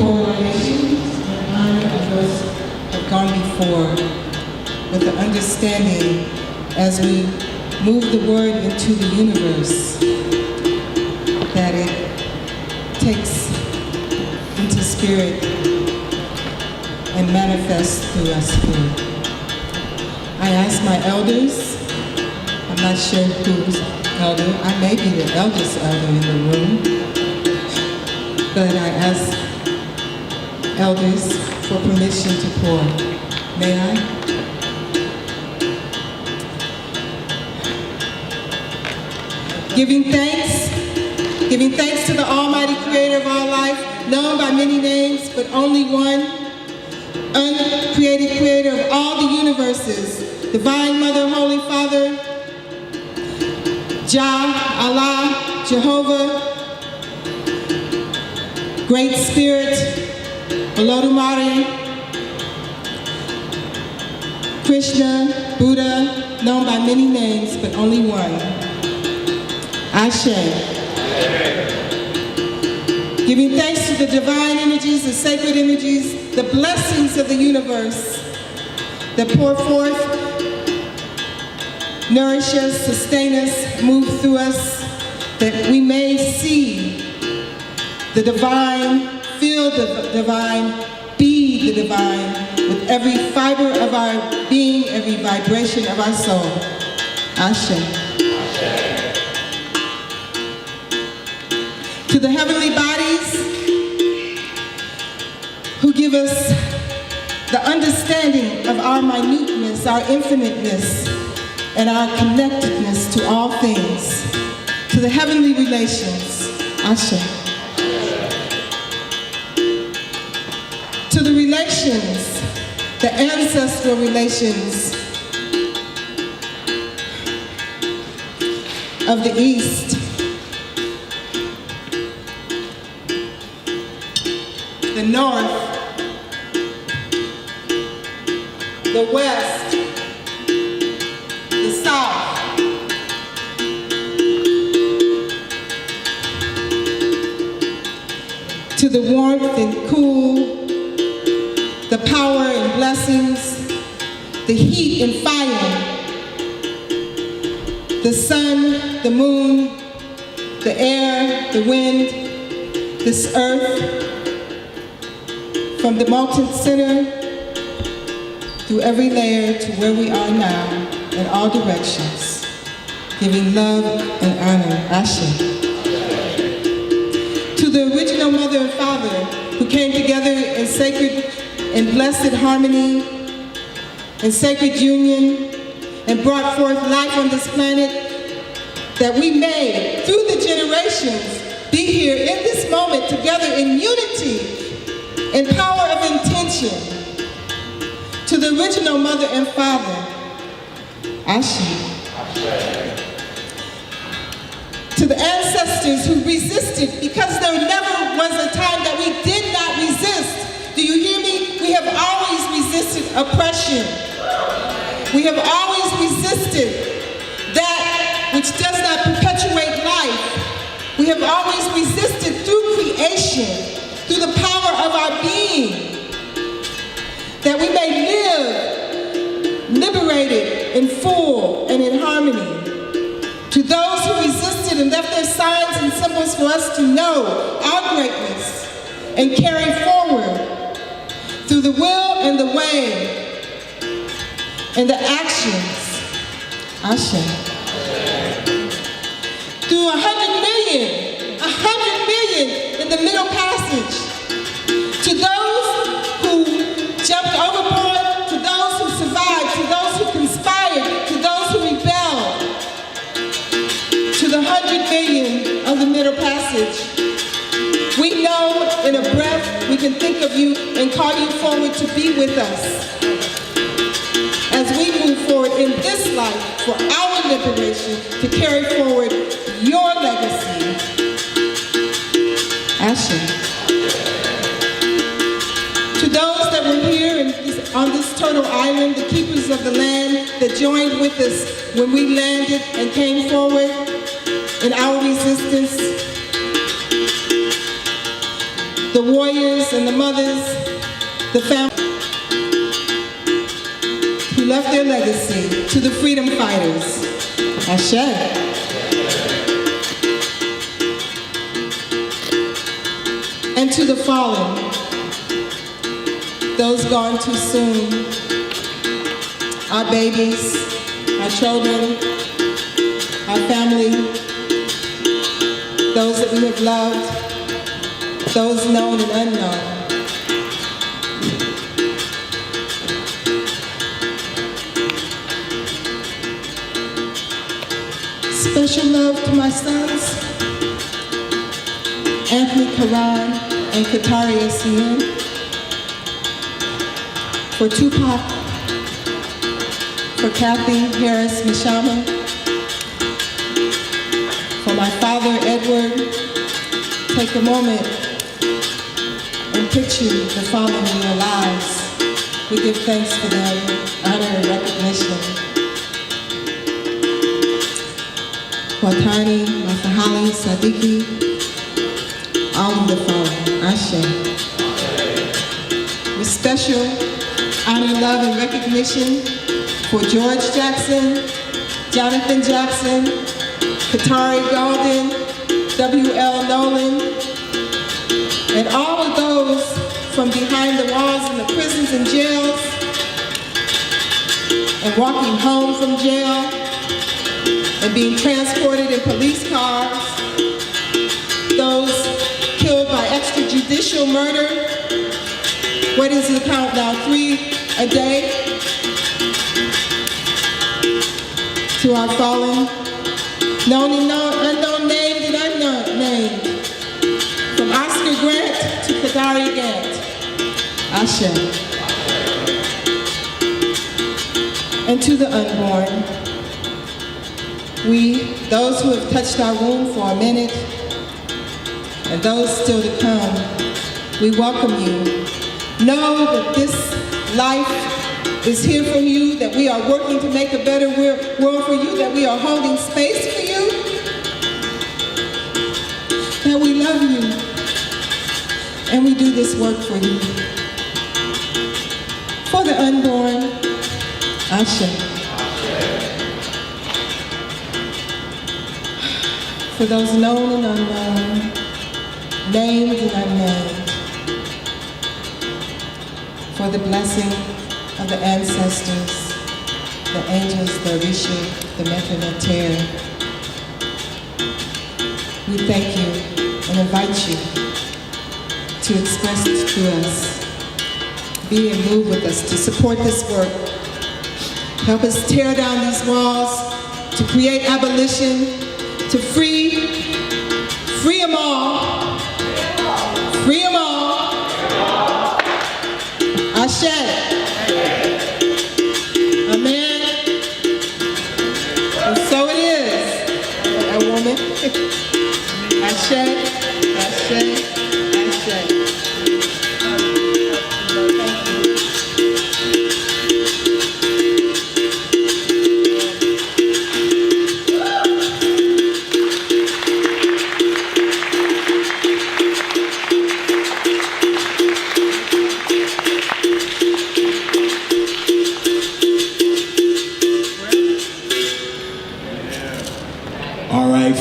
correlation and honor of those who have gone before, with the understanding as we move the word into the universe that it takes into spirit and manifests through us here. I ask my elders, I'm not sure who's elder, I may be the eldest elder in the room, but I ask elders for permission to pour. May I? Giving thanks to the Almighty Creator of all life, known by many names, but only one, uncreated Creator of all the universes, Divine Mother, Holy Father, Jah, Allah, Jehovah, Great Spirit, Olodumare, Krishna, Buddha, known by many names, but only one. Ashe. Giving thanks to the divine energies, the sacred energies, the blessings of the universe that pour forth, nourish us, sustain us, move through us, that we may see the divine, feel the divine, be the divine with every fiber of our being, every vibration of our soul. Ashe. To the heavenly bodies who give us the understanding of our minuteness, our infiniteness, and our connectedness to all things. To the heavenly relations, Ashe. To the relations, the ancestral relations of the East, the North, the West, the South, to the warmth and cool, the power and blessings, the heat and fire, the sun, the moon, the air, the wind, this earth, from the molten center through every layer to where we are now in all directions, giving love and honor, Ashe. To the original mother and father who came together in sacred and blessed harmony and sacred union and brought forth life on this planet, that we may, through the generations, be here in this moment together in unity and power of intention. To the original mother and father, Ashe. To the ancestors who resisted, because there never was a time that we did not resist. Do you hear me? We have always resisted oppression. We have always resisted that which does not perpetuate life. We have always resisted through creation, through the power of our being, that we may live liberated and full and in harmony. To those who resisted and left their signs and symbols for us to know our greatness and carry forward through the will and the way and the actions, Ashe. Through 100 million in the Middle Passage. To those who jumped overboard, to those who survived, to those who conspired, to those who rebelled. To the 100 million of the Middle Passage. We know in a breath we can think of you and call you forward to be with us as we move forward in this life for our liberation, to carry forward your legacy. Ashe. To those that were here on this turtle island, the keepers of the land that joined with us when we landed and came forward in our resistance, the warriors and the mothers, the families who left their legacy, to the freedom fighters. Ashe. And to the fallen, those gone too soon, our babies, our children, our family, those that we have loved, those known and unknown. Special love to my sons, Anthony Karan and Katari Essien, for Tupac, for Kathy Harris Mishama, for my father Edward. Take a moment and picture the fallen in your lives. We give thanks for their honor and recognition. Watani, Mafahali, Sadiki, all of the fallen, Ashe. With special honor, love, and recognition for George Jackson, Jonathan Jackson, Katari Golden, W.L. Nolan, and all of those from behind the walls in the prisons and jails, and walking home from jail, and being transported in police cars, those killed by extrajudicial murder. What is the count now? 3 a day? To our fallen, known and unknown, named and unnamed, from Oscar Grant to Kadari Gant. Ashe. And to the unborn, we, those who have touched our womb for a minute, and those still to come, we welcome you. Know that this life is here for you, that we are working to make a better world for you, that we are holding space for you, that we love you, and we do this work for you. For the unborn, Ashe. For those known and unknown, named and unnamed, for the blessing of the ancestors, the angels, the Orisha, the Method and Terre, we thank you and invite you to express it to us, be and move with us, to support this work. Help us tear down these walls, to create abolition, to free them all, free them all. Ashe. Amen. And so it is, a woman. Ashe, Ashe, Ashe.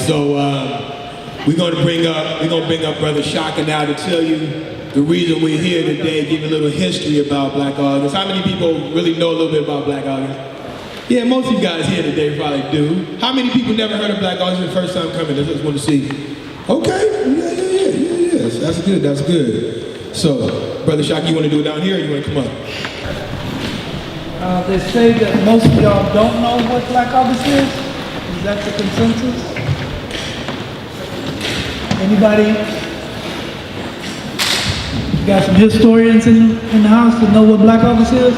So we're gonna bring up Brother Shaka now to tell you the reason we're here today, give you a little history about Black August. How many people really know a little bit about Black August? Yeah, most of you guys here today probably do. How many people never heard of Black August the first time coming? I just want to see. Okay, yeah. That's good. So, Brother Shaka, you want to do it down here or you want to come up? They say that most of y'all don't know what Black August is. Is that the consensus? Anybody? You got some historians in the house that know what Black August is?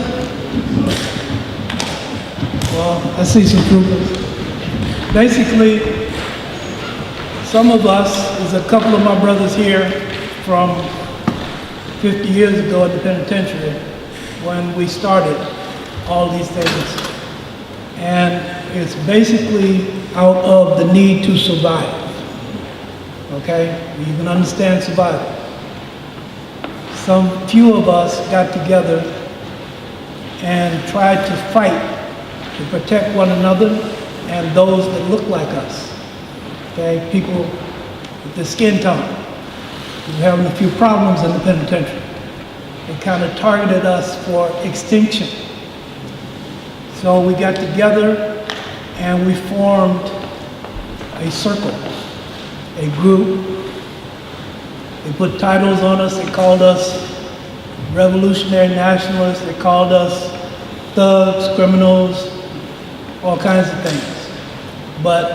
Well, I see some troopers. Basically, some of us, there's a couple of my brothers here from 50 years ago at the penitentiary when we started all these things. And it's basically out of the need to survive. Okay? You can understand survival. some few of us got together and tried to fight to protect one another and those that look like us. Okay, people with the skin tone. We were having a few problems in the penitentiary. It kind of targeted us for extinction. So we got together and we formed a circle, a group. They put titles on us. They called us revolutionary nationalists. They called us thugs, criminals, all kinds of things. But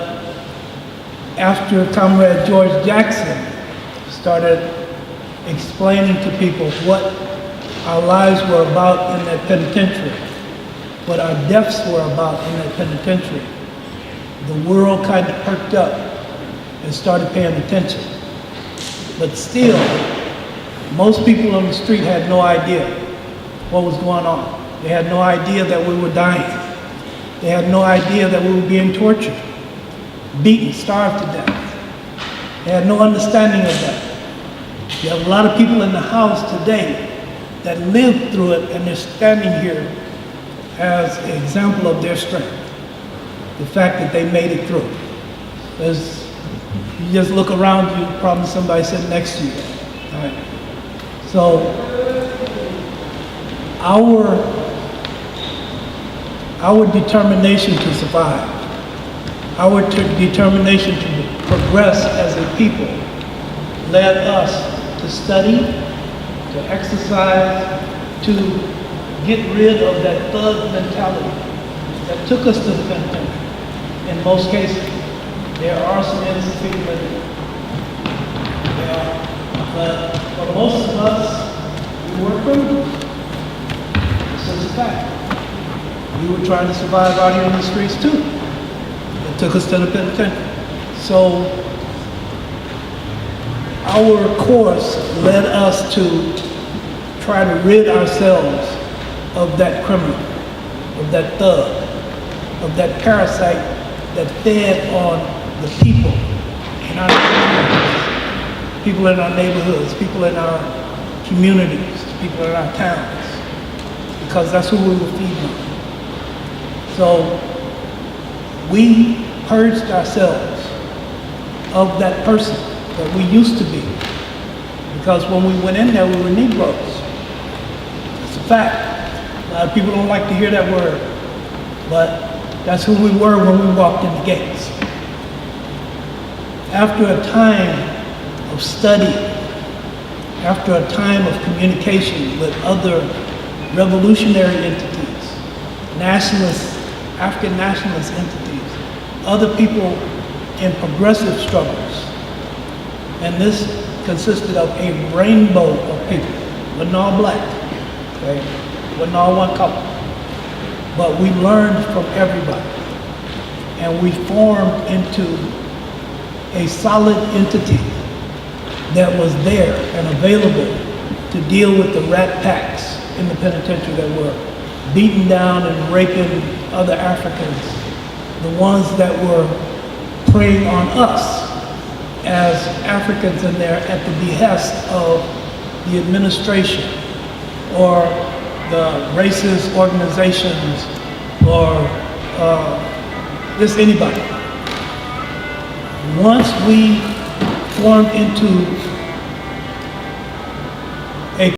after Comrade George Jackson started explaining to people what our lives were about in that penitentiary, what our deaths were about in that penitentiary, the world kind of perked up and started paying attention. But still, most people on the street had no idea what was going on. They had no idea that we were dying. They had no idea that we were being tortured, beaten, starved to death. They had no understanding of that. You have a lot of people in the house today that lived through it, and they're standing here as an example of their strength. The fact that they made it through. There's, you just look around you, probably somebody sitting next to you. All right. So our determination to survive, our determination to progress as a people led us to study, to exercise, to get rid of that thug mentality that took us to the penitentiary. In most cases, there are some innocent people in there. But for most of us, we were criminals. This is a fact. We were trying to survive out here in the streets too. It took us to the penitentiary. So our course led us to try to rid ourselves of that criminal, of that thug, of that parasite that fed on the people in our neighborhoods, people in our neighborhoods, people in our communities, people in our towns, because that's who we were feeding on. So we purged ourselves of that person that we used to be, because when we went in there, we were Negroes. It's a fact. A lot of people don't like to hear that word, but that's who we were when we walked in the gates. After a time of study, after a time of communication with other revolutionary entities, nationalist, African nationalist entities, other people in progressive struggles, and this consisted of a rainbow of people. Wasn't all black, okay? Wasn't all one color. But we learned from everybody. And we formed into a solid entity that was there and available to deal with the rat packs in the penitentiary that were beating down and raping other Africans, the ones that were preying on us as Africans in there at the behest of the administration or the racist organizations or just anybody. Once we formed into